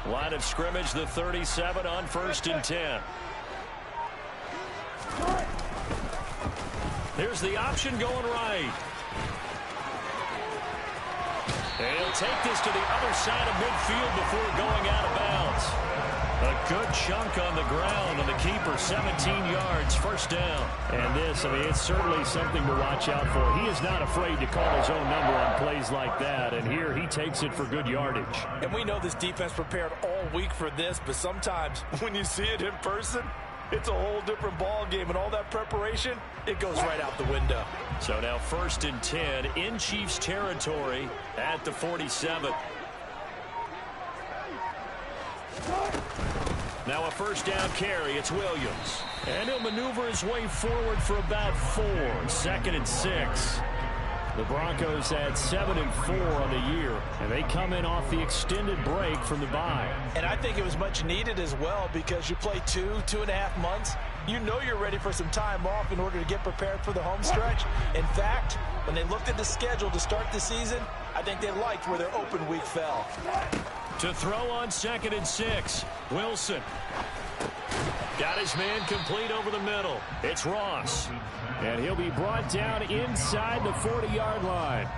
Line of scrimmage, the 37 on 1st and 10. Here's the option going right. And he'll take this to the other side of midfield before going out of bounds. A good chunk on the ground, and the keeper 17 yards, first down. And this, I mean, it's certainly something to watch out for. He is not afraid to call his own number on plays like that, and here he takes it for good yardage. And we know this defense prepared all week for this, but sometimes when you see it in person, it's a whole different ball game, and all that preparation, it goes right out the window. So now 1st and 10 in Chiefs territory at the 47. Now a first down carry. It's Williams. And he'll maneuver his way forward for about 4. 2nd and 6. The Broncos had 7 and 4 on the year, and they come in off the extended break from the bye. And I think it was much needed as well, because you play 2.5 months. You know you're ready for some time off in order to get prepared for the home stretch. In fact, when they looked at the schedule to start the season, I think they liked where their open week fell. To throw on 2nd and 6, Wilson. Got his man complete over the middle. It's Ross. And he'll be brought down inside the 40-yard line.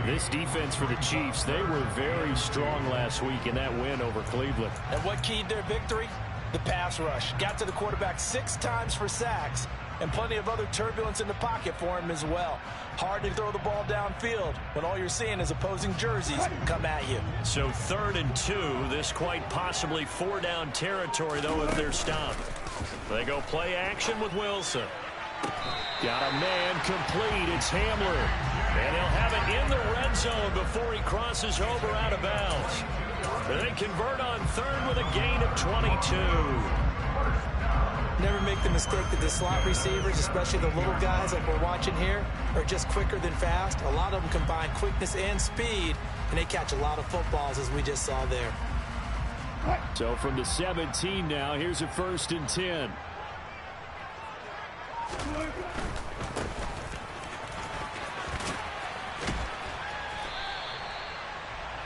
This defense for the Chiefs, they were very strong last week in that win over Cleveland. And what keyed their victory? The pass rush. Got to the quarterback 6 times for sacks, and plenty of other turbulence in the pocket for him as well. Hard to throw the ball downfield when all you're seeing is opposing jerseys come at you. So 3rd and 2, this quite possibly 4-down territory, though, if they're stopped. They go play action with Wilson. Got a man complete. It's Hamler. And he'll have it in the red zone before he crosses over out of bounds. They convert on 3rd with a gain of 22. Never make the mistake that the slot receivers, especially the little guys like we're watching here, are just quicker than fast. A lot of them combine quickness and speed, and they catch a lot of footballs, as we just saw there. So from the 17 now, here's a 1st and 10.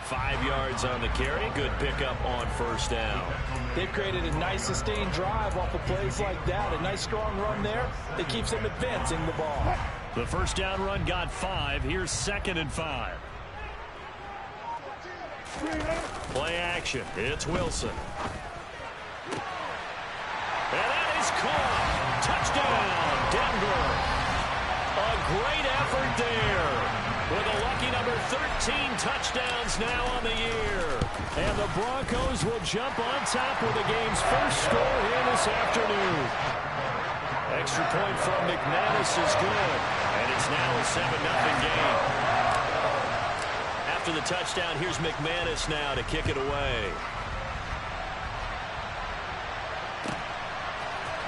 Five yards on the carry. Good pickup on 1st down. They've created a nice sustained drive off of plays like that. A nice strong run there that keeps them advancing the ball. The 1st down run got 5. Here's 2nd and 5. Play action. It's Wilson. And that is caught. Touchdown, Denver. A great effort there. With a lucky number 13 touchdowns now on the year. And the Broncos will jump on top with the game's first score here this afternoon. Extra point from McManus is good. And it's now a 7-0 game. After the touchdown, here's McManus now to kick it away.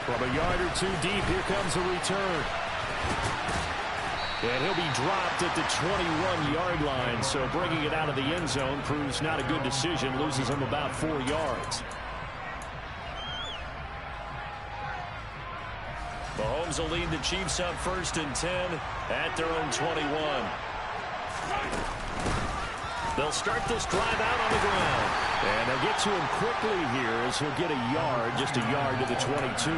From a yard or 2 deep, here comes a return. And he'll be dropped at the 21-yard line, so bringing it out of the end zone proves not a good decision, loses him about 4 yards. Mahomes will lead the Chiefs up 1st and 10 at their own 21. They'll start this drive out on the ground. And they'll get to him quickly here as he'll get a yard, just a yard to the 22.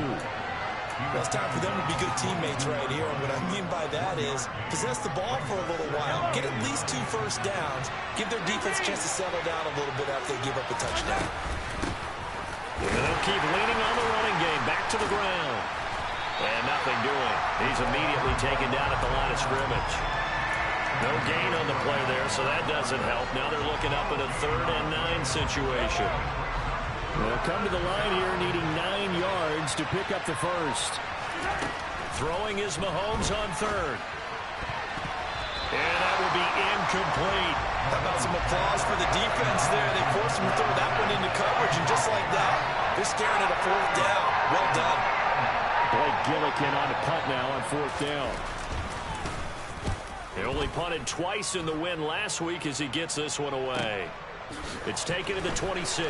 Well, it's time for them to be good teammates right here. And what I mean by that is possess the ball for a little while, get at least 2 first downs, give their defense a chance to settle down a little bit after they give up a touchdown. And they'll keep leaning on the running game, back to the ground. And nothing doing. He's immediately taken down at the line of scrimmage. No gain on the play there, so that doesn't help. Now they're looking up at a 3rd and 9 situation. They'll come to the line here needing 9 yards to pick up the first. Throwing is Mahomes on 3rd. And that will be incomplete. How about some applause for the defense there? They forced him to throw that one into coverage, and just like that, they're staring at a 4th down. Well done. Blake Gillikin on the punt now on 4th down. He only punted twice in the win last week as he gets this one away. It's taken to the 26.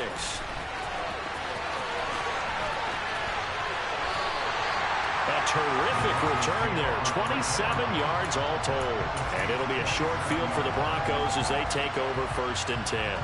A terrific return there. 27 yards all told. And it'll be a short field for the Broncos as they take over 1st and 10.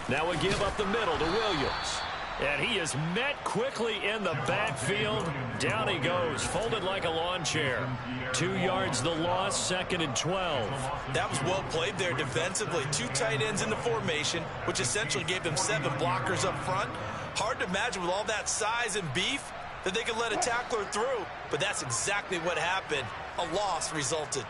Now we give up the middle to Williams. And he is met quickly in the backfield. Down he goes, folded like a lawn chair. 2 yards the loss, 2nd and 12. That was well played there defensively. 2 tight ends in the formation, which essentially gave them 7 blockers up front. Hard to imagine with all that size and beef that they could let a tackler through. But that's exactly what happened. A loss resulted.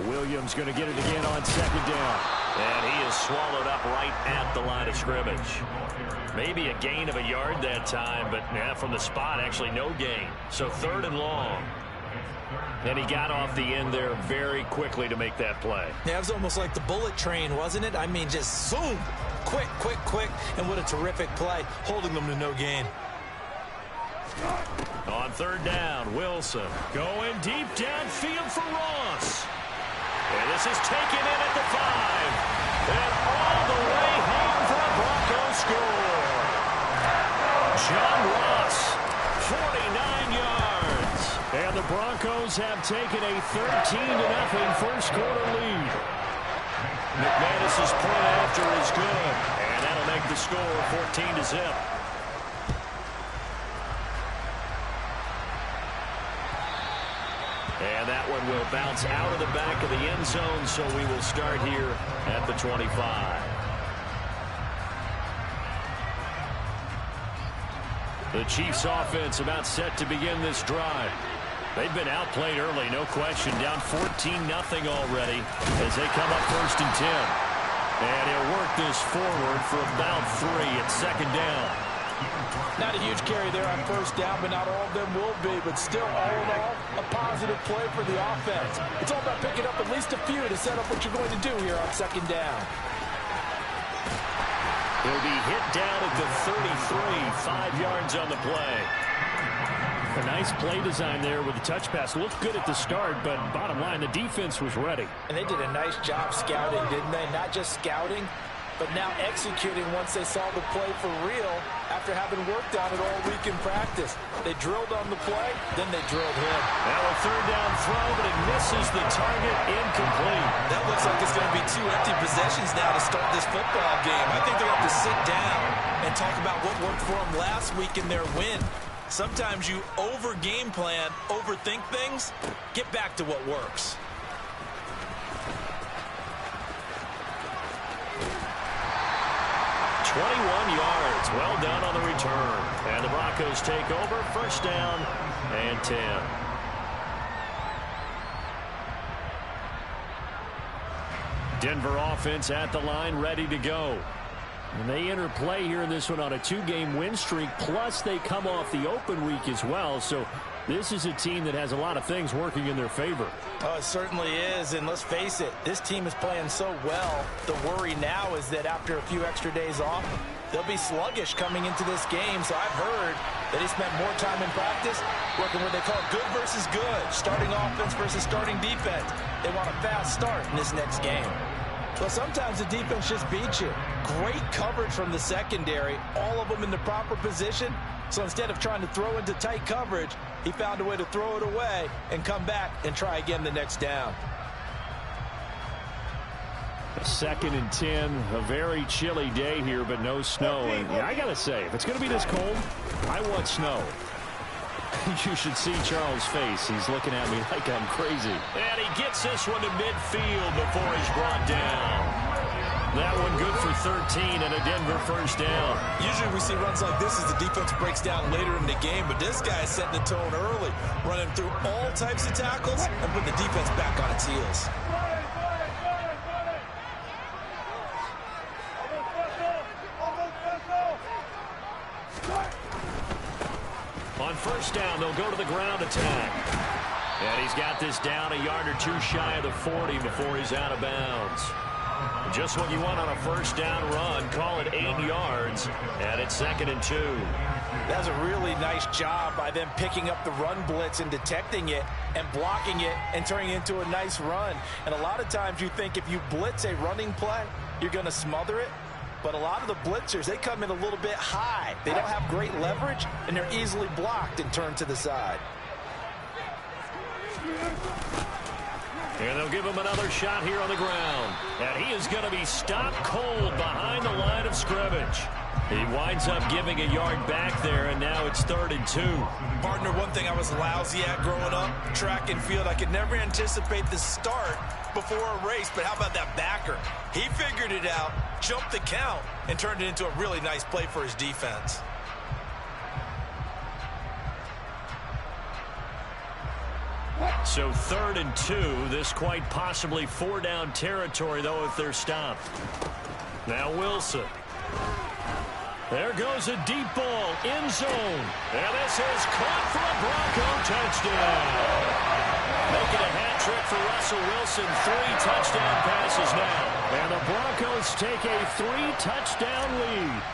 Williams going to get it again on 2nd down. And he is swallowed up right at the line of scrimmage. Maybe a gain of a yard that time, but from the spot, actually no gain. So 3rd and long. And he got off the end there very quickly to make that play. Yeah, it was almost like the bullet train, wasn't it? I mean, just zoom. Quick, quick, quick. And what a terrific play, holding them to no gain. On 3rd down, Wilson going deep downfield for Ross. And this is taken in at the 5. And all the way home for a Broncos score. John Ross, 49 yards. And the Broncos have taken a 13-0 first quarter lead. McManus's point after is good. And that'll make the score 14-0. And that one will bounce out of the back of the end zone, so we will start here at the 25. The Chiefs offense about set to begin this drive. They've been outplayed early, no question. Down 14-0 already as they come up 1st and 10. And he'll work this forward for about 3 at 2nd down. Not a huge carry there on 1st down, but not all of them will be. But still, all in all, a positive play for the offense. It's all about picking up at least a few to set up what you're going to do here on 2nd down. He'll be hit down at the 33, 5 yards on the play. A nice play design there with the touch pass. Looked good at the start, but bottom line, the defense was ready. And they did a nice job scouting, didn't they? Not just scouting, but now executing once they saw the play for real after having worked on it all week in practice. They drilled on the play, then they drilled him. Now a 3rd down throw, but it misses the target, incomplete. That looks like it's going to be 2 empty possessions now to start this football game. I think they're going to have to sit down and talk about what worked for them last week in their win. Sometimes you over-game plan, overthink things. Get back to what works. yards. Well done on the return. And the Broncos take over. 1st down and 10. Denver offense at the line, ready to go. And they enter play here in this one on a 2-game win streak, plus they come off the open week as well. So this is a team that has a lot of things working in their favor. Oh, it certainly is, and let's face it, this team is playing so well. The worry now is that after a few extra days off, they'll be sluggish coming into this game. So I've heard that he spent more time in practice working what they call good versus good, starting offense versus starting defense. They want a fast start in this next game. Well, sometimes the defense just beats you. Great coverage from the secondary, all of them in the proper position. So instead of trying to throw into tight coverage, he found a way to throw it away and come back and try again the next down. 2nd and 10, a very chilly day here, but no snow. And yeah, I got to say, if it's going to be this cold, I want snow. You should see Charles' face. He's looking at me like I'm crazy. And he gets this one to midfield before he's brought down. That one good for 13 and a Denver 1st down. Usually we see runs like this as the defense breaks down later in the game, but this guy is setting the tone early, running through all types of tackles and putting the defense back on its heels. On 1st down, they'll go to the ground attack. And he's got this down a yard or 2 shy of the 40 before he's out of bounds. Just what you want on a 1st down run. Call it 8 yards, and it's 2nd and 2. That's a really nice job by them picking up the run blitz and detecting it and blocking it and turning it into a nice run. And a lot of times you think if you blitz a running play, you're going to smother it. But a lot of the blitzers, they come in a little bit high. They don't have great leverage, and they're easily blocked and turned to the side. And they'll give him another shot here on the ground. And he is going to be stopped cold behind the line of scrimmage. He winds up giving a yard back there, and now it's 3rd and 2. Partner, one thing I was lousy at growing up, track and field, I could never anticipate the start before a race, but how about that backer? He figured it out, jumped the count, and turned it into a really nice play for his defense. So 3rd and 2. This quite possibly 4-down territory, though, if they're stopped. Now Wilson. There goes a deep ball, end zone. And this is caught for a Bronco touchdown. Making a hat trick for Russell Wilson. 3 touchdown passes now. And the Broncos take a 3-touchdown lead.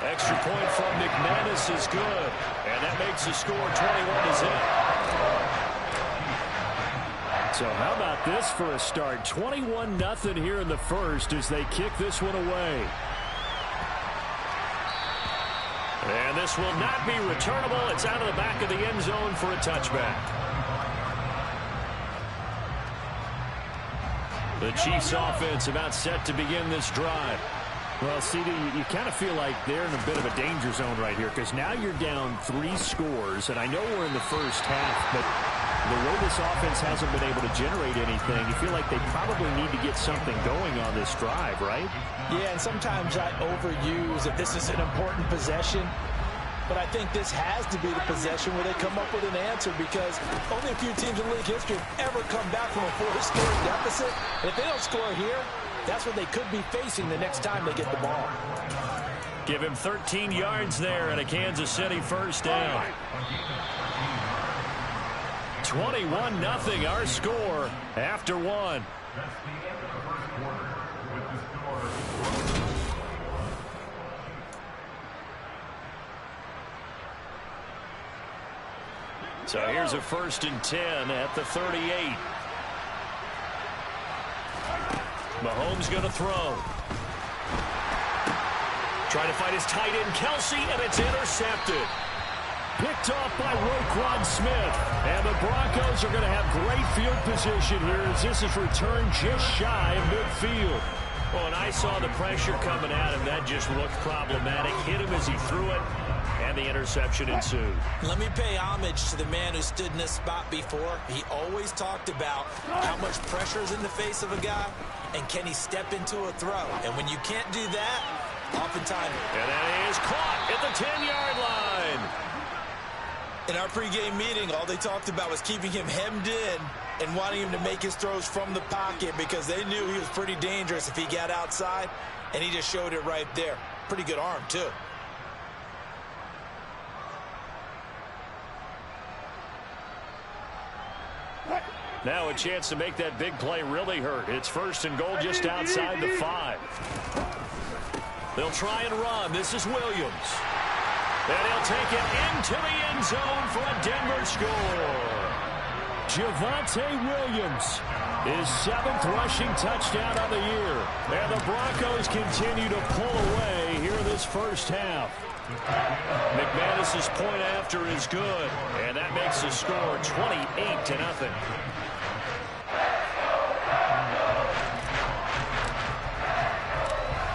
Extra point from McManus is good. And that makes the score 21-0. So how about this for a start? 21-0 here in the first as they kick this one away. And this will not be returnable. It's out of the back of the end zone for a touchback. The Chiefs offense about set to begin this drive. Well, CD, you kind of feel like they're in a bit of a danger zone right here because now you're down 3 scores, and I know we're in the first half, but the way this offense hasn't been able to generate anything, you feel like they probably need to get something going on this drive, right? Yeah, and sometimes I overuse that this is an important possession, but I think this has to be the possession where they come up with an answer because only a few teams in league history have ever come back from a 4-score deficit. And if they don't score here, that's what they could be facing the next time they get the ball. Give him 13 yards there and a Kansas City first down. 21-0 our score after 1. So here's a 1st and 10 at the 38. Mahomes going to throw. Trying to find his tight end, Kelsey, and it's intercepted. Picked off by Roquan Smith. And the Broncos are going to have great field position here as this is returned just shy of midfield. Well, and I saw the pressure coming at him. That just looked problematic. Hit him as he threw it, and the interception ensued. Let me pay homage to the man who stood in this spot before. He always talked about how much pressure is in the face of a guy, and can he step into a throw. And when you can't do that, oftentimes... And that is caught at the 10-yard line. In our pregame meeting, all they talked about was keeping him hemmed in and wanting him to make his throws from the pocket because they knew he was pretty dangerous if he got outside, and he just showed it right there. Pretty good arm, too. Now a chance to make that big play really hurt. It's 1st and goal just outside the 5. They'll try and run. This is Williams. And he'll take it into the end zone for a Denver score. Javonte Williams, his 7th rushing touchdown of the year. And the Broncos continue to pull away here in this first half. McManus's point after is good. And that makes the score 28-0.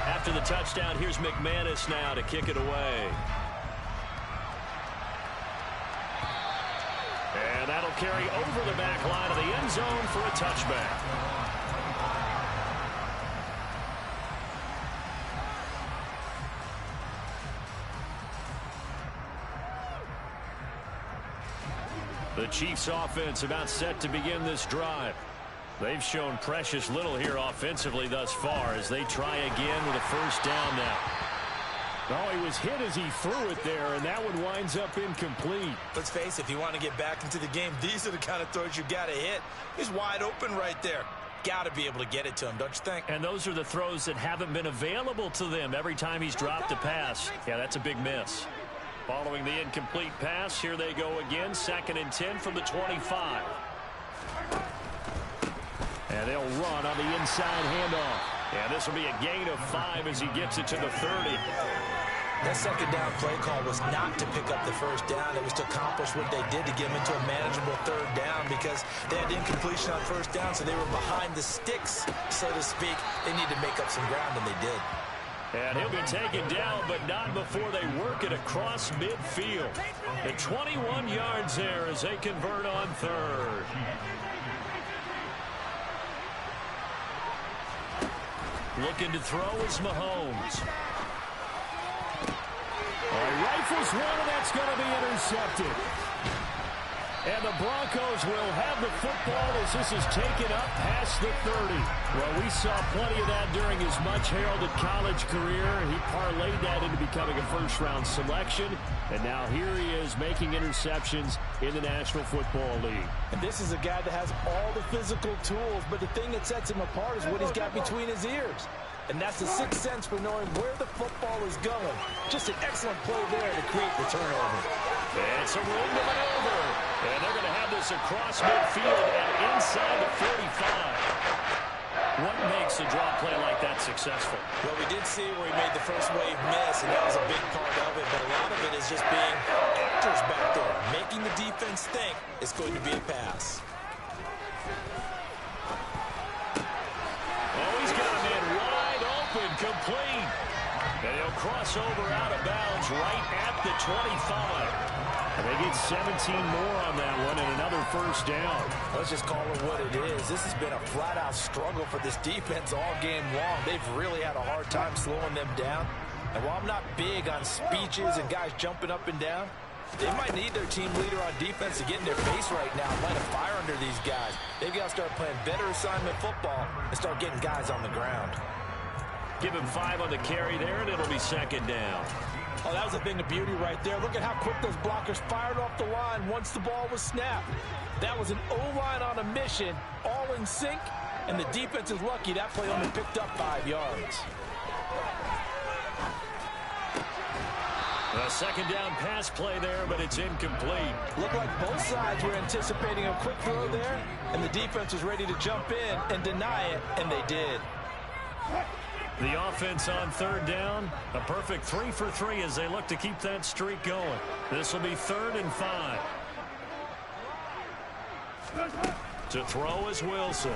After the touchdown, here's McManus now to kick it away. And that'll carry over the back line of the end zone for a touchback. The Chiefs offense about set to begin this drive. They've shown precious little here offensively thus far as they try again with a first down now. Oh, he was hit as he threw it there, and that one winds up incomplete. Let's face it, if you want to get back into the game, these are the kind of throws you got to hit. He's wide open right there. Got to be able to get it to him, don't you think? And those are the throws that haven't been available to them every time he's dropped a pass. Yeah, that's a big miss. Following the incomplete pass, here they go again. 2nd and 10 from the 25. And they'll run on the inside handoff. And this will be a gain of 5 as he gets it to the 30. That second down play call was not to pick up the first down. It was to accomplish what they did to get them into a manageable third down because they had incompletion on first down, so they were behind the sticks, so to speak. They needed to make up some ground, and they did. And he'll be taken down, but not before they work it across midfield. The 21 yards there as they convert on third. Looking to throw is Mahomes. Rifles one, and that's going to be intercepted. And the Broncos will have the football as this is taken up past the 30. Well, we saw plenty of that during his much-heralded college career. He parlayed that into becoming a first-round selection. And now here he is making interceptions in the National Football League. And this is a guy that has all the physical tools, but the thing that sets him apart is what he's got between his ears. And that's the sixth sense for knowing where the football is going. Just an excellent play there to create the turnover. It's a room to maneuver. And they're going to have this across midfield and inside the 45. What makes a draw play like that successful? Well, we did see where he made the first wave miss, and that was a big part of it. But a lot of it is just being actors back there, making the defense think it's going to be a pass. Oh, he's got a man wide open, complete. And he'll cross over out of bounds right at the 25. And they get 17 more on that one and another first down. Let's just call it what it is. This has been a flat-out struggle for this defense all game long. They've really had a hard time slowing them down. And while I'm not big on speeches and guys jumping up and down, they might need their team leader on defense to get in their face right now and light a fire under these guys. They've got to start playing better assignment football and start getting guys on the ground. Give him 5 on the carry there, and it'll be second down. Oh, that was a thing of beauty right there. Look at how quick those blockers fired off the line once the ball was snapped. That was an O-line on a mission, all in sync, and the defense is lucky that play only picked up 5 yards. A second down pass play there, but it's incomplete. Looked like both sides were anticipating a quick throw there, and the defense was ready to jump in and deny it, and they did. The offense on third down, a perfect 3 for 3 as they look to keep that streak going. This will be 3rd and 5. To throw is Wilson.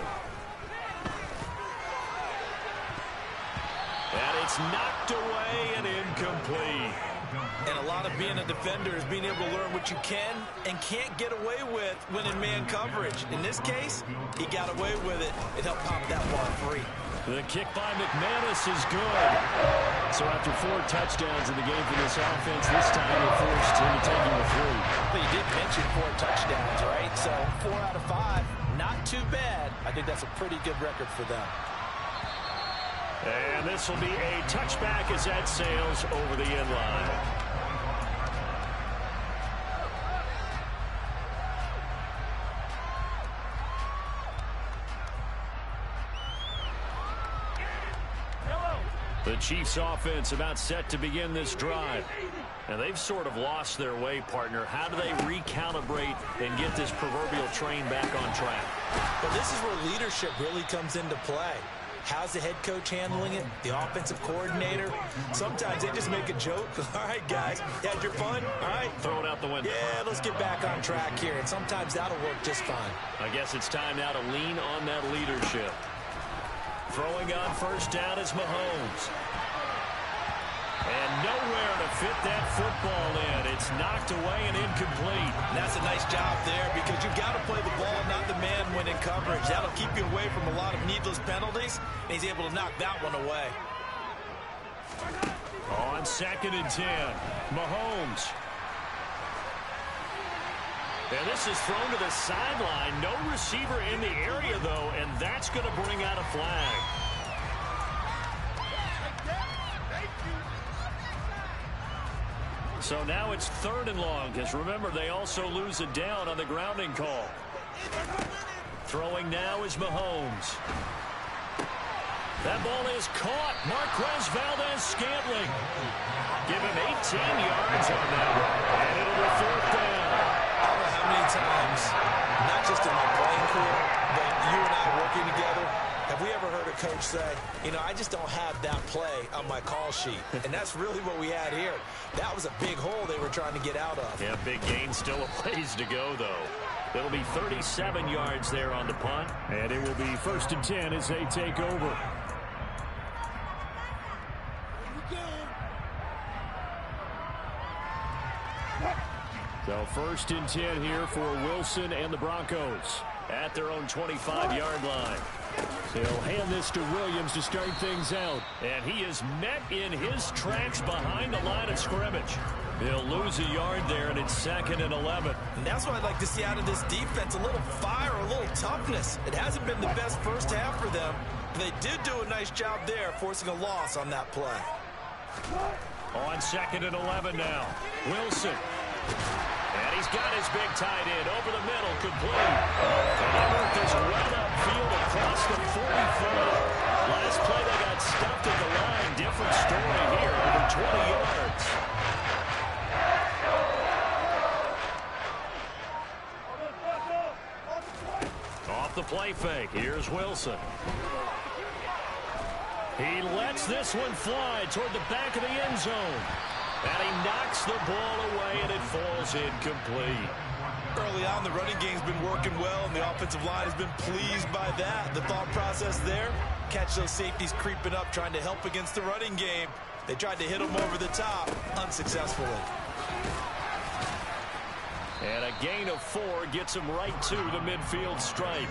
And it's knocked away and incomplete. And a lot of being a defender is being able to learn what you can and can't get away with when in man coverage. In this case, he got away with it. It helped pop that ball free. The kick by McManus is good. So after 4 touchdowns in the game for this offense, this time they're forced into taking the 3. But you did mention 4 touchdowns, right? So 4 out of 5, not too bad. I think that's a pretty good record for them. And this will be a touchback as that sails over the end line. The Chiefs offense about set to begin this drive. And they've sort of lost their way, partner. How do they recalibrate and get this proverbial train back on track? Well, this is where leadership really comes into play. How's the head coach handling it? The offensive coordinator? Sometimes they just make a joke. All right, guys, you had your fun? All right. Throw it out the window. Yeah, let's get back on track here. And sometimes that'll work just fine. I guess it's time now to lean on that leadership. Throwing on first down is Mahomes. And nowhere to fit that football in. It's knocked away and incomplete. And that's a nice job there because you've got to play the ball, not the man when in coverage. That'll keep you away from a lot of needless penalties, and he's able to knock that one away. On 2nd and 10, Mahomes. And this is thrown to the sideline. No receiver in the area, though, and that's going to bring out a flag. So now it's 3rd and long, because remember, they also lose a down on the grounding call. Throwing now is Mahomes. That ball is caught. Marquez Valdez-Scantling. Give him 18 yards on that one, and it'll be 4th down. I don't know how many times, not just in my playing career, but you and I working together, have we ever heard a coach say, you know, I just don't have that play on my call sheet. And that's really what we had here. That was a big hole they were trying to get out of. Yeah, big gain, still a ways to go, though. It'll be 37 yards there on the punt. And it will be 1st and 10 as they take over. So 1st and 10 here for Wilson and the Broncos at their own 25-yard line. They'll hand this to Williams to start things out. And he is met in his tracks behind the line of scrimmage. He'll lose a yard there, and it's 2nd and 11. And that's what I'd like to see out of this defense, a little fire, a little toughness. It hasn't been the best first half for them. They did do a nice job there, forcing a loss on that play. On 2nd and 11 now. Wilson. And he's got his big tight end over the middle, complete. And he worked this well upfield across the 45. Last play they got stuffed at the line. Different story here, over 20 yards. Off the play fake, here's Wilson. He lets this one fly toward the back of the end zone. And he knocks the ball away, and it falls incomplete. Early on, the running game's been working well, and the offensive line has been pleased by that. The thought process there, catch those safeties creeping up, trying to help against the running game. They tried to hit them over the top, unsuccessfully. And a gain of 4 gets him right to the midfield stripe.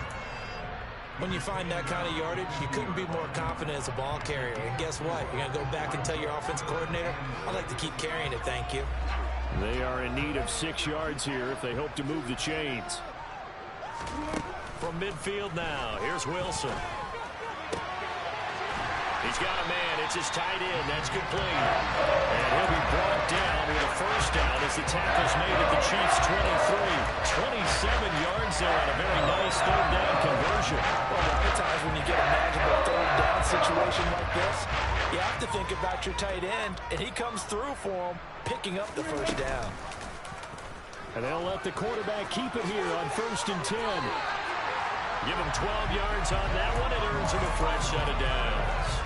When you find that kind of yardage, you couldn't be more confident as a ball carrier. And guess what? You're going to go back and tell your offensive coordinator, I'd like to keep carrying it, thank you. They are in need of 6 yards here if they hope to move the chains. From midfield now, here's Wilson. He's got a man. It's his tight end. That's complete. And he'll be brought down with a first down as the tackle's made at the Chiefs' 23. 27 yards there on a very nice third down conversion. Well, a lot of times when you get a magical third down situation like this, you have to think about your tight end, and he comes through for him, picking up the first down. And they'll let the quarterback keep it here on 1st and 10. Give him 12 yards on that one. It earns him a fresh set of downs.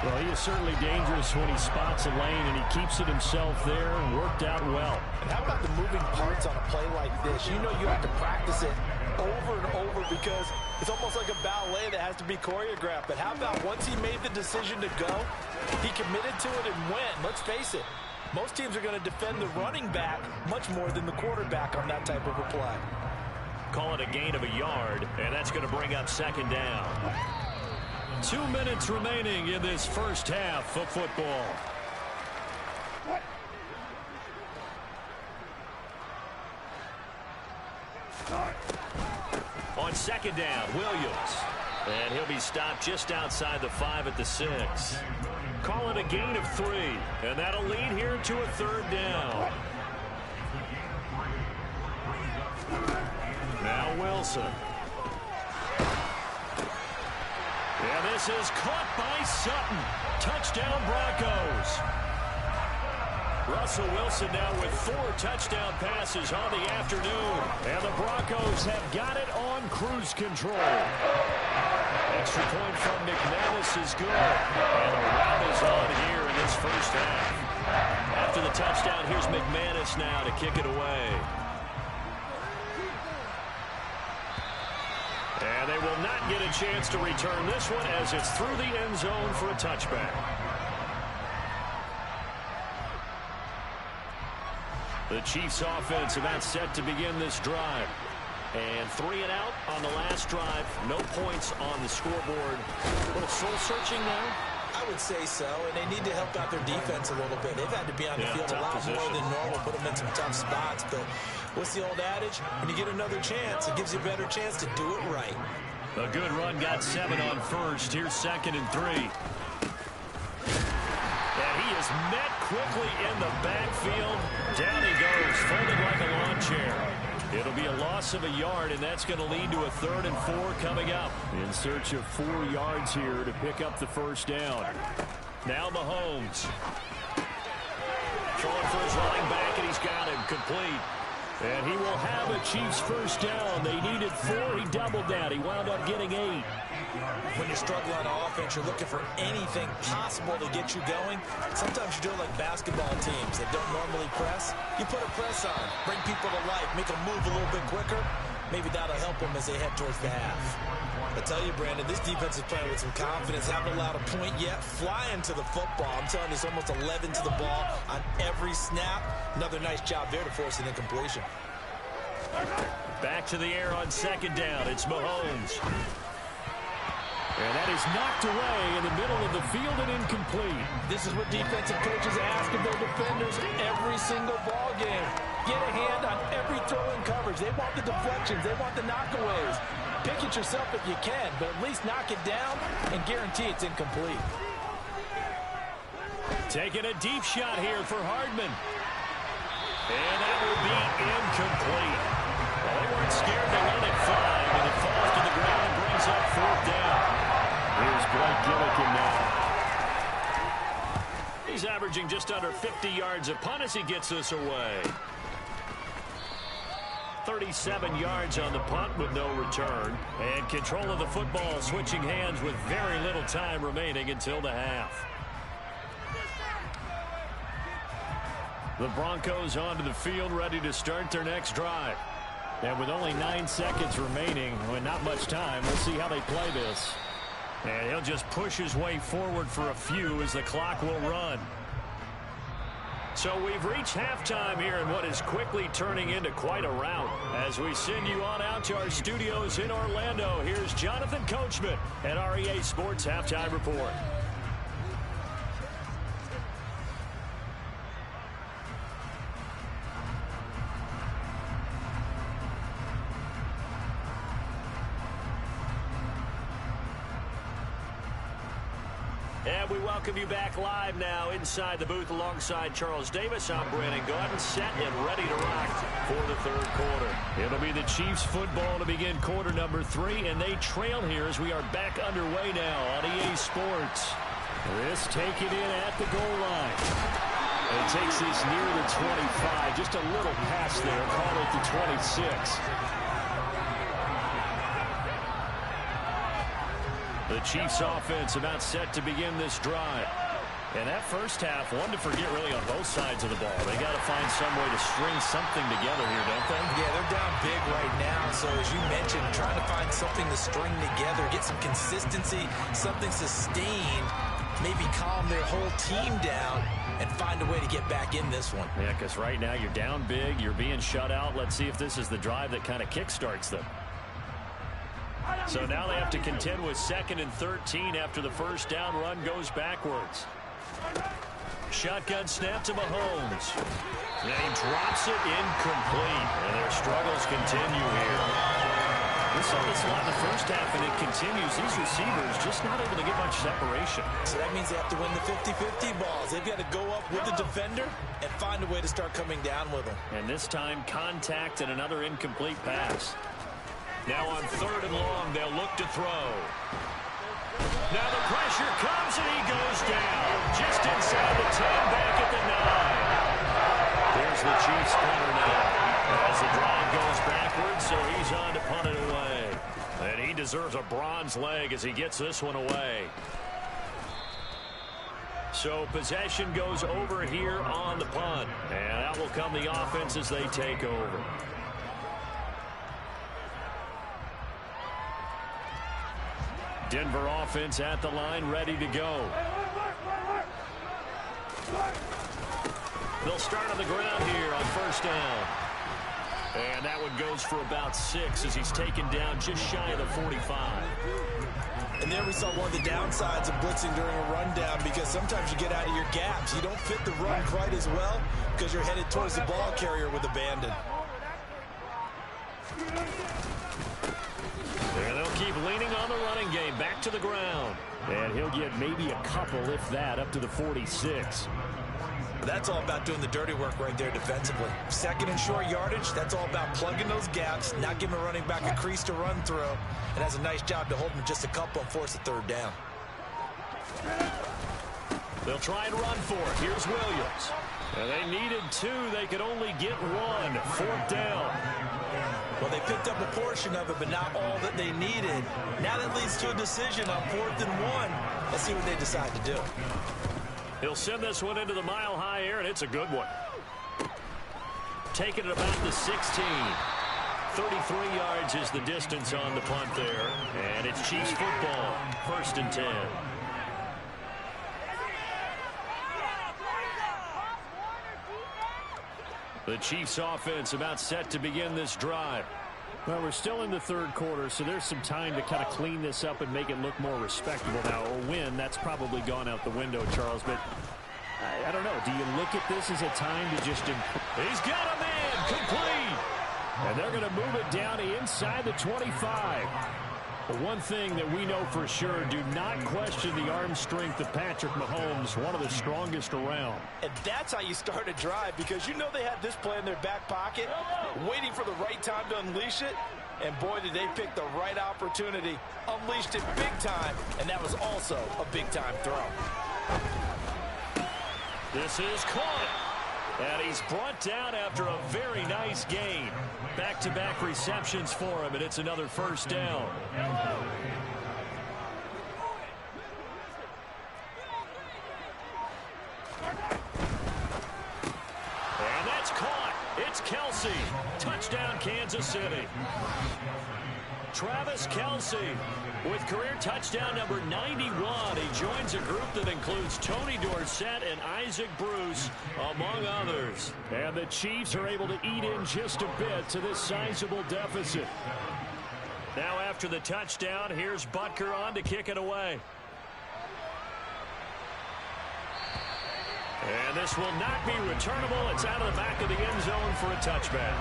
Well, he is certainly dangerous when he spots a lane, and he keeps it himself there and worked out well. And how about the moving parts on a play like this? You know you have to practice it over and over because it's almost like a ballet that has to be choreographed. But how about once he made the decision to go, he committed to it and went. Let's face it, most teams are going to defend the running back much more than the quarterback on that type of a play. Call it a gain of a yard, and that's going to bring up 2nd down. 2 minutes remaining in this first half of football. On 2nd down, Williams. And he'll be stopped just outside the 5 at the 6. Call it a gain of 3, and that'll lead here to a 3rd down. Now Wilson. And this is caught by Sutton. Touchdown Broncos. Russell Wilson now with 4 touchdown passes on the afternoon. And the Broncos have got it on cruise control. Extra point from McManus is good. And the rout is on here in this first half. After the touchdown, here's McManus now to kick it away. And they will not get a chance to return this one as it's through the end zone for a touchback. The Chiefs offense about set to begin this drive. And 3 and out on the last drive. No points on the scoreboard. A little soul-searching now? I would say so, and they need to help out their defense a little bit. They've had to be on the field a lot more than normal, put them in some tough spots. But what's the old adage? When you get another chance, it gives you a better chance to do it right. A good run, got 7 on first. Here's 2nd and 3. And he is met quickly in the backfield. Down he goes, folded like a lawn chair. It'll be a loss of a yard, and that's going to lead to a 3rd and 4 coming up. In search of 4 yards here to pick up the first down. Now Mahomes. Throwing for his running back, and he's got him complete. And he will have a Chiefs first down. They needed 4. He doubled that. He wound up getting 8. When you're struggling on offense, you're looking for anything possible to get you going. Sometimes you do it like basketball teams that don't normally press. You put a press on, bring people to life, make them move a little bit quicker. Maybe that'll help them as they head towards the half. I tell you, Brandon, this defense is playing with some confidence. Haven't allowed a point yet. Flying to the football. I'm telling you, it's almost 11 to the ball on every snap. Another nice job there to force an incompletion. Back to the air on second down. It's Mahomes. And that is knocked away in the middle of the field and incomplete. This is what defensive coaches ask of their defenders every single ball game. Get a hand on every throw in coverage. They want the deflections. They want the knockaways. Pick it yourself if you can, but at least knock it down and guarantee it's incomplete. Taking a deep shot here for Hardman. And that will be incomplete. Well, they weren't scared to let it fly, and it falls to the ground and brings up 4th down. Here's Blake Gillikin now. He's averaging just under 50 yards a punt as he gets this away. 37 yards on the punt with no return. And control of the football switching hands with very little time remaining until the half. The Broncos onto the field ready to start their next drive. And with only 9 seconds remaining, not much time, we'll see how they play this. And he'll just push his way forward for a few as the clock will run. So we've reached halftime here in what is quickly turning into quite a rout. As we send you on out to our studios in Orlando, here's Jonathan Coachman at REA Sports Halftime Report. And we welcome you back live now inside the booth alongside Charles Davis. I'm Brandon Gaudin, set and ready to rock for the 3rd quarter. It'll be the Chiefs football to begin quarter number 3, and they trail here as we are back underway now on EA Sports. This taken in at the goal line. It takes this near the 25, just a little pass there, call it the 26. The Chiefs offense about set to begin this drive. And that first half, one to forget really on both sides of the ball. They got to find some way to string something together here, don't they? Yeah, they're down big right now. So as you mentioned, trying to find something to string together, get some consistency, something sustained, maybe calm their whole team down and find a way to get back in this one. Yeah, because right now you're down big, you're being shut out. Let's see if this is the drive that kind of kickstarts them. So now they have to contend with 2nd and 13 after the first down run goes backwards. Shotgun snap to Mahomes. And he drops it incomplete. And their struggles continue here. We saw this a lot in the first half, and it continues. These receivers just not able to get much separation. So that means they have to win the 50-50 balls. They've got to go up with the defender and find a way to start coming down with them. And this time, contact and another incomplete pass. Now on 3rd and long, they'll look to throw. Now the pressure comes, and he goes down. Just inside the 10, back at the 9. There's the Chiefs punter now. As the drive goes backwards, so he's on to punt it away. And he deserves a bronze leg as he gets this one away. So possession goes over here on the punt. And out will come the offense as they take over. Denver offense at the line, ready to go. They'll start on the ground here on first down. And that one goes for about 6 as he's taken down just shy of the 45. And there we saw one of the downsides of blitzing during a rundown, because sometimes you get out of your gaps. You don't fit the run quite as well because you're headed towards the ball carrier with abandon. And they'll keep leaning on the running game, back to the ground. And he'll get maybe a couple, if that, up to the 46. That's all about doing the dirty work right there defensively. 2nd and short yardage, that's all about plugging those gaps, not giving a running back a crease to run through, and has a nice job to hold him just a couple and force a 3rd down. They'll try and run for it. Here's Williams. And they needed 2. They could only get 1. 4th down. Well, they picked up a portion of it, but not all that they needed. Now that leads to a decision on 4th and 1. Let's see what they decide to do. He'll send this one into the mile-high air, and it's a good one. Taking it about the 16. 33 yards is the distance on the punt there. And it's Chiefs football, 1st and 10. The Chiefs offense about set to begin this drive. Well, we're still in the 3rd quarter, so there's some time to kind of clean this up and make it look more respectable. Now, a win, that's probably gone out the window, Charles, but I don't know. Do you look at this as a time to just improve? He's got a man complete. And they're going to move it down to inside the 25. But one thing that we know for sure, do not question the arm strength of Patrick Mahomes, one of the strongest around. And that's how you start a drive, because you know they had this play in their back pocket, waiting for the right time to unleash it. And boy, did they pick the right opportunity, unleashed it big time, and that was also a big-time throw. This is caught. And he's brought down after a very nice gain. Back-to-back receptions for him, and it's another 1st down. And that's caught. It's Kelsey. Touchdown, Kansas City. Travis Kelsey with career touchdown number 91. He joins a group that includes Tony Dorsett and Isaac Bruce, among others. And the Chiefs are able to eat in just a bit to this sizable deficit. Now after the touchdown, here's Butker on to kick it away. And this will not be returnable. It's out of the back of the end zone for a touchback.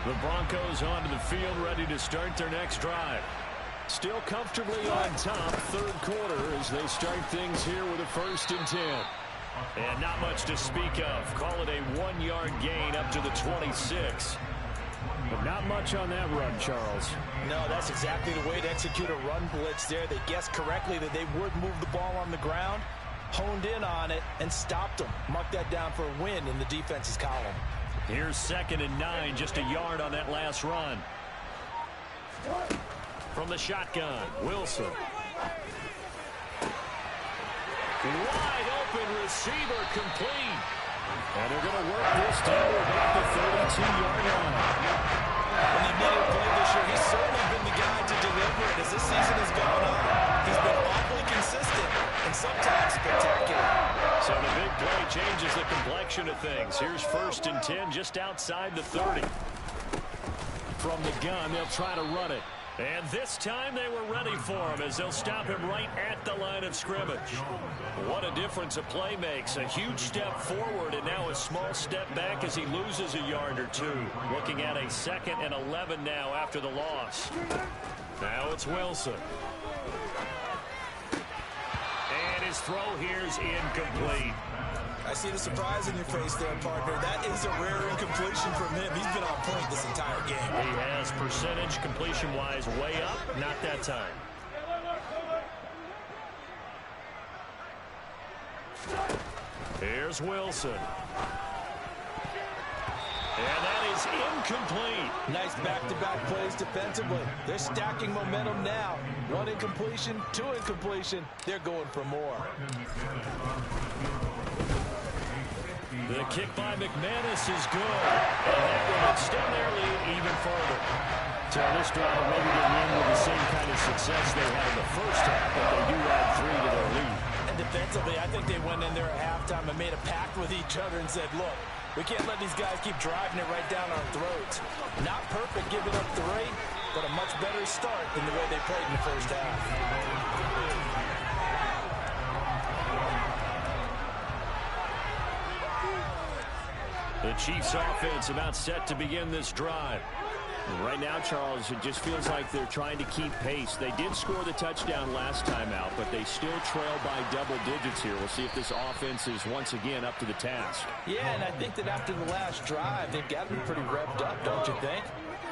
The Broncos onto the field, ready to start their next drive. Still comfortably on top, 3rd quarter, as they start things here with a 1st and 10. And not much to speak of. Call it a 1-yard gain up to the 26. But not much on that run, Charles. No, that's exactly the way to execute a run blitz there. They guessed correctly that they would move the ball on the ground, honed in on it, and stopped them. Mark that down for a win in the defense's column. Here's 2nd and 9, just a yard on that last run. From the shotgun, Wilson. Wide open receiver, complete. And they're going to work this down to about the 32-yard line. When he made a play this year, he's certainly been the guy to deliver it. As this season has gone on, he's been awfully consistent and sometimes spectacular. So the big play changes the complexion of things. Here's 1st and 10, just outside the 30. From the gun, they'll try to run it. And this time they were ready for him as they'll stop him right at the line of scrimmage. What a difference a play makes. A huge step forward and now a small step back as he loses a yard or two. Looking at a 2nd and 11 now after the loss. Now it's Wilson. And his throw here's incomplete. I see the surprise in your face there, partner. That is a rare incompletion from him. He's been on point this entire game. He has percentage completion-wise way up. Not that time. Here's Wilson. And that is incomplete. Nice back-to-back plays defensively. They're stacking momentum now. 1 incompletion, 2 incompletion. They're going for more. The kick by McManus is good. And that will extend their lead even further. So this drive maybe didn't end with the same kind of success they had in the first half, but they do add 3 to their lead. And defensively, I think they went in there at halftime and made a pact with each other and said, look, we can't let these guys keep driving it right down our throats. Not perfect giving up 3, but a much better start than the way they played in the first half. The Chiefs offense about set to begin this drive. Right now, Charles, it just feels like they're trying to keep pace. They did score the touchdown last time out, but they still trail by double digits here. We'll see if this offense is once again up to the task. Yeah, and I think that after the last drive, they've got to be pretty revved up, don't you think?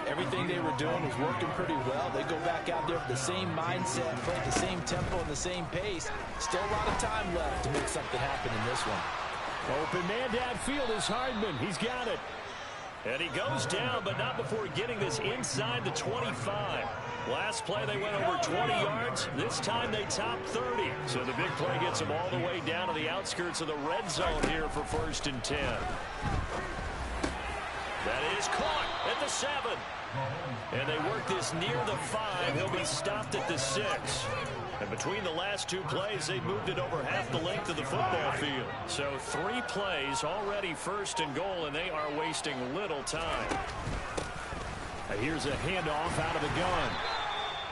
Everything they were doing was working pretty well. They go back out there with the same mindset, play at the same tempo and the same pace. Still a lot of time left to make something happen in this one. Open man downfield is Hardman. He's got it. And he goes down, but not before getting this inside the 25. Last play, they went over 20 yards. This time, they topped 30. So the big play gets them all the way down to the outskirts of the red zone here for 1st and 10. That is caught at the 7. And they work this near the 5. He'll be stopped at the 6. And between the last 2 plays, they moved it over half the length of the football field. So 3 plays already 1st and goal, and they are wasting little time. Here's a handoff out of the gun.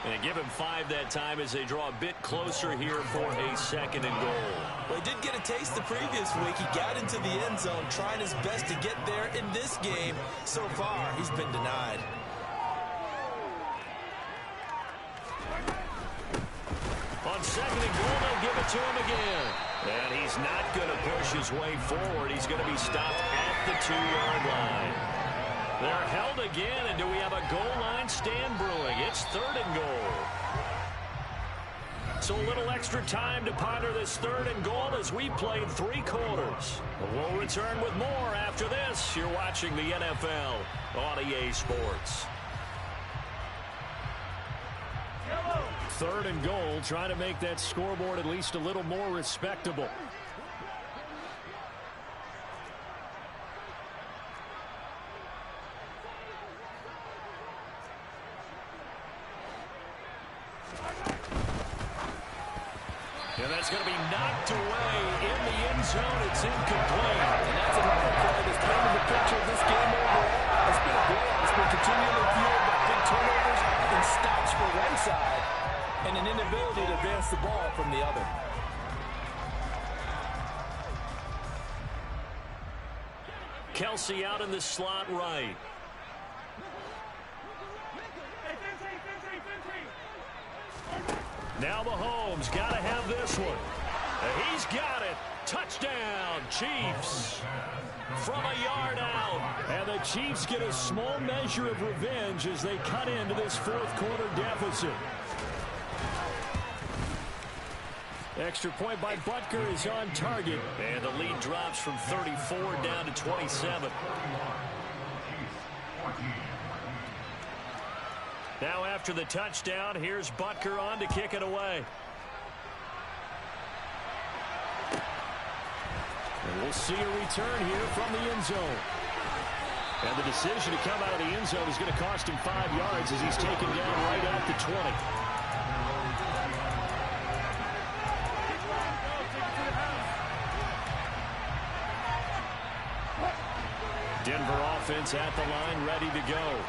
And they give him 5 that time as they draw a bit closer here for a 2nd and goal. Well, he did get a taste the previous week. He got into the end zone, trying his best to get there in this game. So far, he's been denied. On 2nd and goal, they'll give it to him again. And he's not going to push his way forward. He's going to be stopped at the 2-yard line. They're held again, and do we have a goal line stand brewing? It's 3rd and goal. So a little extra time to ponder this 3rd and goal as we played 3 quarters. We'll return with more after this. You're watching the NFL on EA Sports. 3rd and goal, trying to make that scoreboard at least a little more respectable. And that's going to be knocked away in the end zone. It's incomplete. And that's another play that's painted the picture of this game overall. It's been a game that's been continually fueled by big turnovers and stops for one side and an inability to advance the ball from the other. Kelsey out in the slot right. Now Mahomes got to have this one. He's got it. Touchdown, Chiefs. From a yard out. And the Chiefs get a small measure of revenge as they cut into this 4th quarter deficit. Extra point by Butker is on target. And the lead drops from 34 down to 27. Now after the touchdown, here's Butker on to kick it away. And we'll see a return here from the end zone. And the decision to come out of the end zone is going to cost him 5 yards as he's taken down right at the 20. Denver offense at the line, ready to go.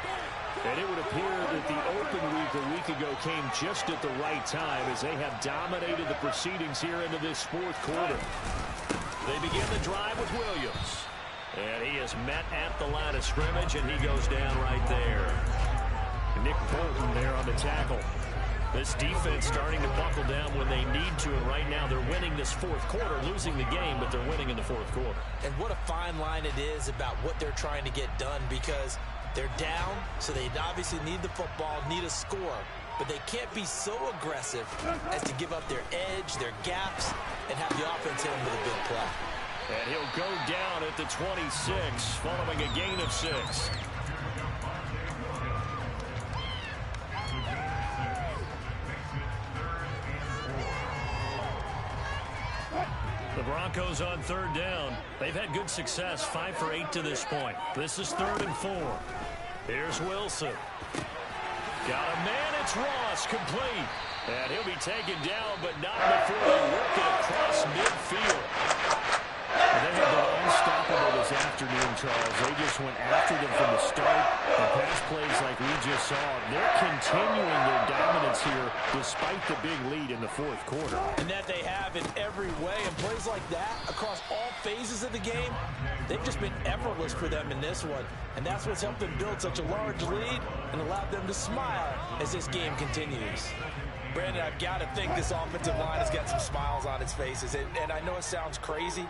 And it would appear that the open week a week ago came just at the right time as they have dominated the proceedings here into this 4th quarter. They begin the drive with Williams. And he is met at the line of scrimmage, and he goes down right there. Nick Bolton there on the tackle. This defense starting to buckle down when they need to, and right now they're winning this 4th quarter, losing the game, but they're winning in the 4th quarter. And what a fine line it is about what they're trying to get done, because they're down, so they obviously need the football, need a score, but they can't be so aggressive as to give up their edge, their gaps, and have the offense hit them with a big play. And he'll go down at the 26, following a gain of 6. The Broncos on 3rd down. They've had good success, 5 for 8 to this point. This is 3rd and 4. Here's Wilson. Got a man, it's Ross, complete. And he'll be taken down, but not before they work it across midfield. They have been unstoppable this afternoon, Charles. They just went after them from the start. The pass plays like we just saw, they're continuing their dominance here despite the big lead in the 4th quarter. And that they have in every way. And plays like that across all phases of the game, they've just been effortless for them in this one. And that's what's helped them build such a large lead and allowed them to smile as this game continues. Brandon, I've got to think this offensive line has got some smiles on its faces. And I know it sounds crazy,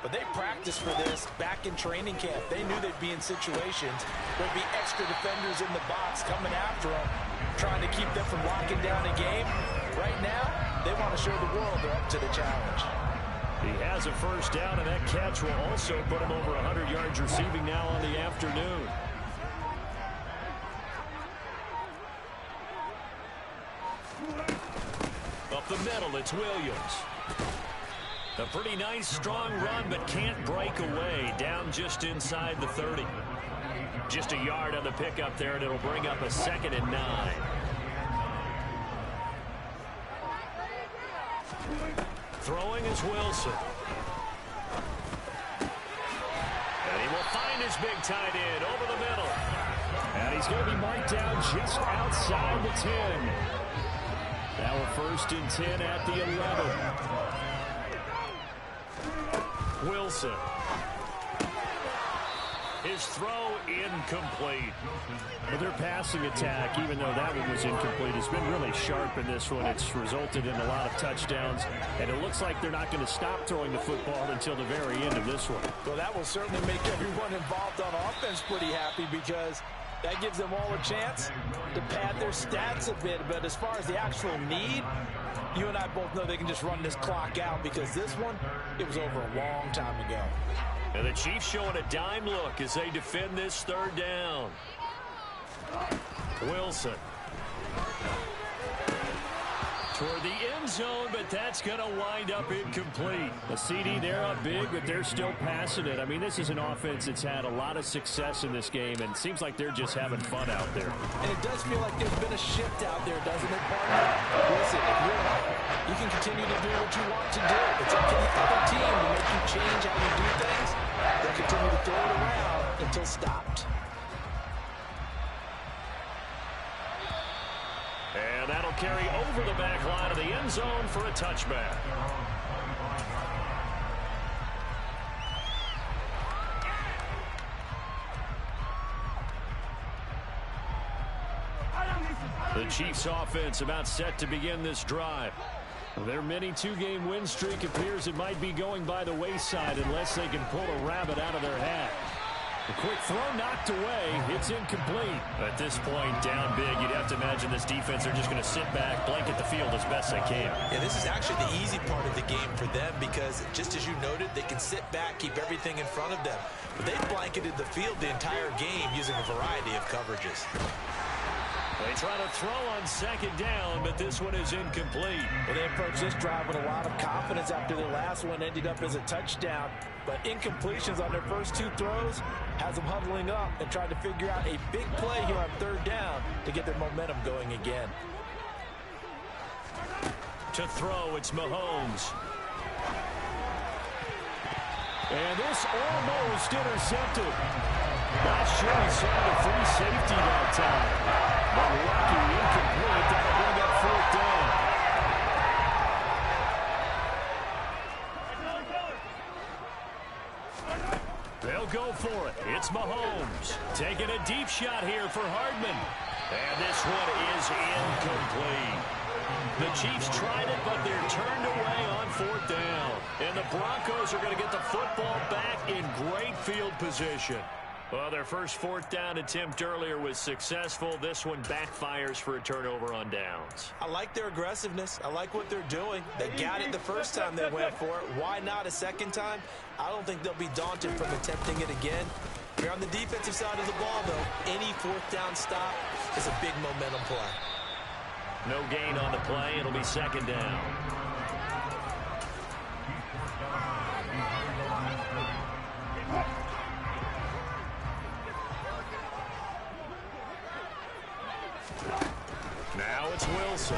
But they practiced for this back in training camp. They knew they'd be in situations where there'd be extra defenders in the box coming after them, trying to keep them from locking down a game. Right now, they want to show the world they're up to the challenge. He has a first down, and that catch will also put him over 100 yards receiving now on the afternoon. Up the middle, it's Williams. A pretty nice, strong run, but can't break away. Down just inside the 30. Just a yard on the pickup there, and it'll bring up a 2nd and 9. Throwing is Wilson. And he will find his big tight end over the middle. And he's going to be marked down just outside the 10. Now a 1st and 10 at the 11. Wilson. His throw incomplete. But their passing attack, even though that one was incomplete, has been really sharp in this one. It's resulted in a lot of touchdowns, and it looks like they're not going to stop throwing the football until the very end of this one. Well, that will certainly make everyone involved on offense pretty happy, because that gives them all a chance to pad their stats a bit. But as far as the actual need, you and I both know they can just run this clock out, because this one, it was over a long time ago. And the Chiefs showing a dime look as they defend this 3rd down. Wilson. Toward the end zone, but that's going to wind up incomplete. A CD, they're up big, but they're still passing it. I mean, this is an offense that's had a lot of success in this game, and it seems like they're just having fun out there. And it does feel like there's been a shift out there, doesn't it, partner? Listen, if you're up, you can continue to do what you want to do. It's up to the other team to make you change how you do things. They'll continue to throw it around until stopped. And that'll carry over the back line of the end zone for a touchback. The Chiefs offense about set to begin this drive. Their mini 2-game win streak appears it might be going by the wayside unless they can pull a rabbit out of their hat. A quick throw knocked away. It's incomplete. At this point, down big, you'd have to imagine this defense are just going to sit back, blanket the field as best they can. Yeah, this is actually the easy part of the game for them, because just as you noted, they can sit back, keep everything in front of them. But they've blanketed the field the entire game using a variety of coverages. They try to throw on 2nd down, but this one is incomplete. Well, they approached this drive with a lot of confidence after their last one ended up as a touchdown. But incompletions on their first 2 throws has them huddling up and trying to figure out a big play here on 3rd down to get their momentum going again. To throw, it's Mahomes. And this almost intercepted. Not sure he saw the free safety that time. But lucky, incomplete. That'll bring up 4th down. They'll go for it. It's Mahomes. Taking a deep shot here for Hardman. And this one is incomplete. The Chiefs tried it, but they're turned away on 4th down. And the Broncos are going to get the football back in great field position. Well, their first 4th down attempt earlier was successful. This one backfires for a turnover on downs. I like their aggressiveness. I like what they're doing. They got it the first time they went for it. Why not a second time? I don't think they'll be daunted from attempting it again. If you're on the defensive side of the ball, though, any 4th down stop is a big momentum play. No gain on the play. It'll be 2nd down. Now it's Wilson.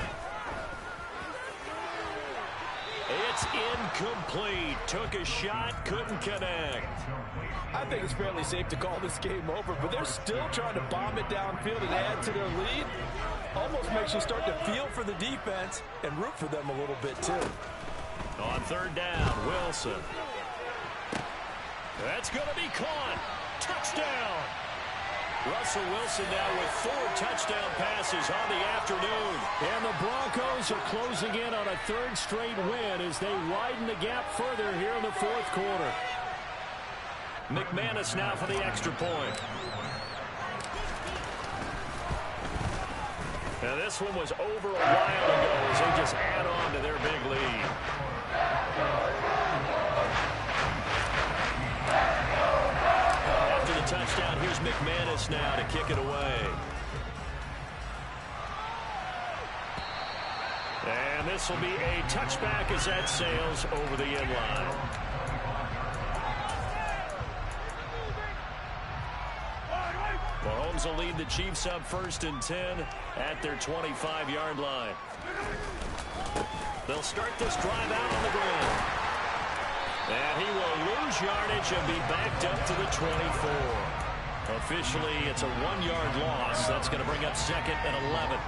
It's incomplete. Took a shot, couldn't connect. I think it's fairly safe to call this game over, but they're still trying to bomb it downfield and add to their lead. Almost makes you start to feel for the defense and root for them a little bit, too. On 3rd down, Wilson. That's going to be caught. Touchdown. Russell Wilson now with 4 touchdown passes on the afternoon. And the Broncos are closing in on a 3rd straight win as they widen the gap further here in the 4th quarter. McManus now for the extra point. Now this one was over a while ago as they just add on to their big lead. After the touchdown, here's McManus now to kick it away. And this will be a touchback as that sails over the end line. Mahomes will lead the Chiefs up 1st and 10 at their 25-yard line. They'll start this drive out on the ground. And he will lose yardage and be backed up to the 24. Officially, it's a 1-yard loss. That's going to bring up 2nd and 11.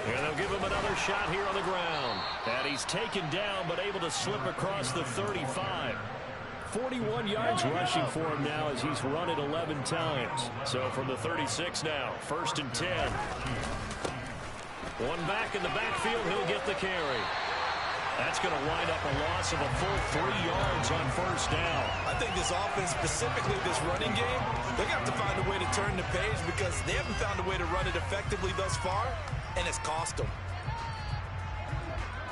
And they'll give him another shot here on the ground. And he's taken down but able to slip across the 35. 41 yards rushing for him now as he's run it 11 times. So from the 36 now, 1st and 10. One back in the backfield, he'll get the carry. That's going to wind up a loss of a full 3 yards on 1st down. I think this offense, specifically this running game, they're going to have to find a way to turn the page because they haven't found a way to run it effectively thus far, and it's cost them.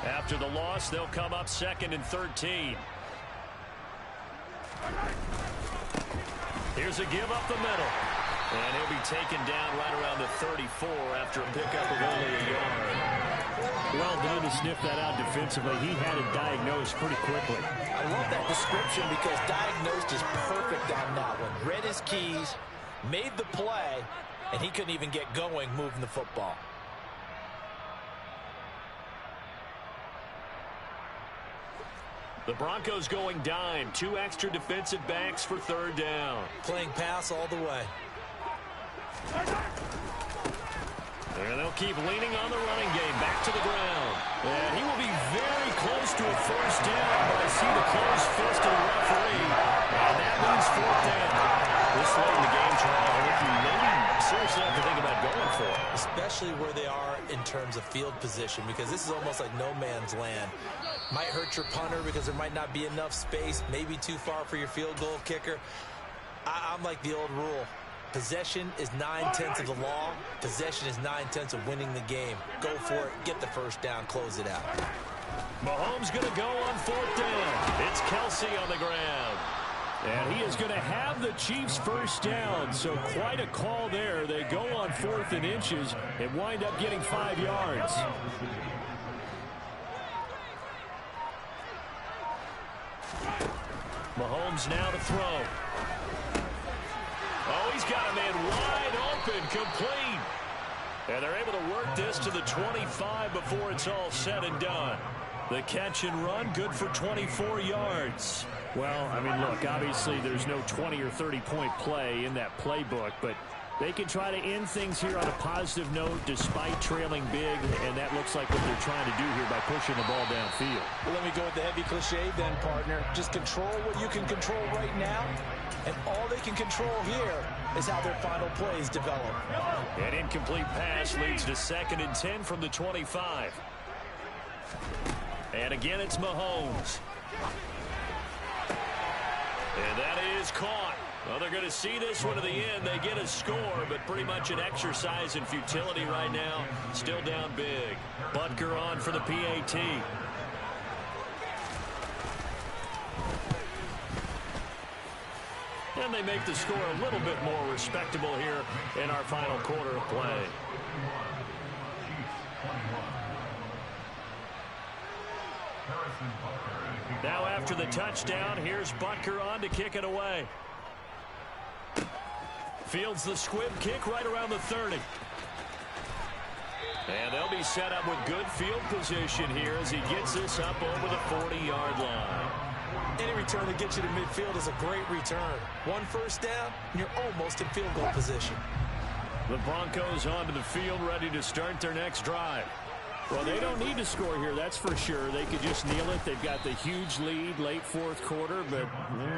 After the loss, they'll come up 2nd and 13. Here's a give up the middle. And he'll be taken down right around the 34 after a pickup of only a yard. Well done to sniff that out defensively. He had it diagnosed pretty quickly. I love that description because diagnosed is perfect on that one. Read his keys, made the play, and he couldn't even get going moving the football. The Broncos going dime. 2 extra defensive backs for 3rd down. Playing pass all the way. And they'll keep leaning on the running game. Back to the ground. And he will be very close to a 1st down, but I see the closed fist of the referee. And that means 4th down. This late in the game, Charles, if you maybe seriously have to think about going for it. Especially where they are in terms of field position, because this is almost like no man's land. Might hurt your punter because there might not be enough space, maybe too far for your field goal kicker. I'm like the old rule. Possession is 9/10 of the law. Possession is 9/10 of winning the game. Go for it. Get the 1st down. Close it out. Mahomes going to go on 4th down. It's Kelsey on the ground. And he is going to have the Chiefs 1st down. So quite a call there. They go on 4th and inches and wind up getting 5 yards. Mahomes now to throw. Oh, he's got a man wide open, complete. And they're able to work this to the 25 before it's all said and done. The catch and run, good for 24 yards. Well, I mean, look, obviously there's no 20 or 30-point play in that playbook, but they can try to end things here on a positive note despite trailing big, and that looks like what they're trying to do here by pushing the ball downfield. Well, let me go with the heavy cliche then, partner. Just control what you can control right now, and all they can control here is how their final plays develop. An incomplete pass leads to 2nd and 10 from the 25. And again, it's Mahomes. And that is caught. Well, they're going to see this one to the end. They get a score, but pretty much an exercise in futility right now. Still down big. Butker on for the PAT. And they make the score a little bit more respectable here in our final quarter of play. Now after the touchdown, here's Butker on to kick it away. Fields the squib kick right around the 30. And they'll be set up with good field position here as he gets this up over the 40-yard line. Any return that gets you to midfield is a great return. 1 first down, and you're almost in field goal position. The Broncos onto the field ready to start their next drive. Well, they don't need to score here, that's for sure. They could just kneel it. They've got the huge lead late fourth quarter, but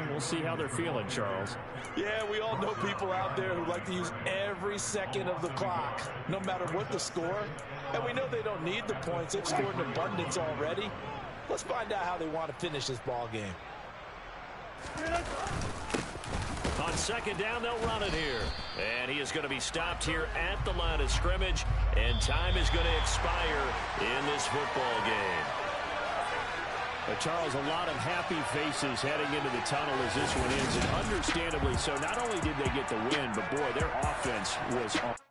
we'll see how they're feeling, Charles. Yeah, we all know people out there who like to use every second of the clock, no matter what the score. And we know they don't need the points. They've scored in abundance already. Let's find out how they want to finish this ball game. On second down, they'll run it here. And he is going to be stopped here at the line of scrimmage. And time is going to expire in this football game. But Charles, a lot of happy faces heading into the tunnel as this one ends. And understandably so, not only did they get the win, but boy, their offense was on.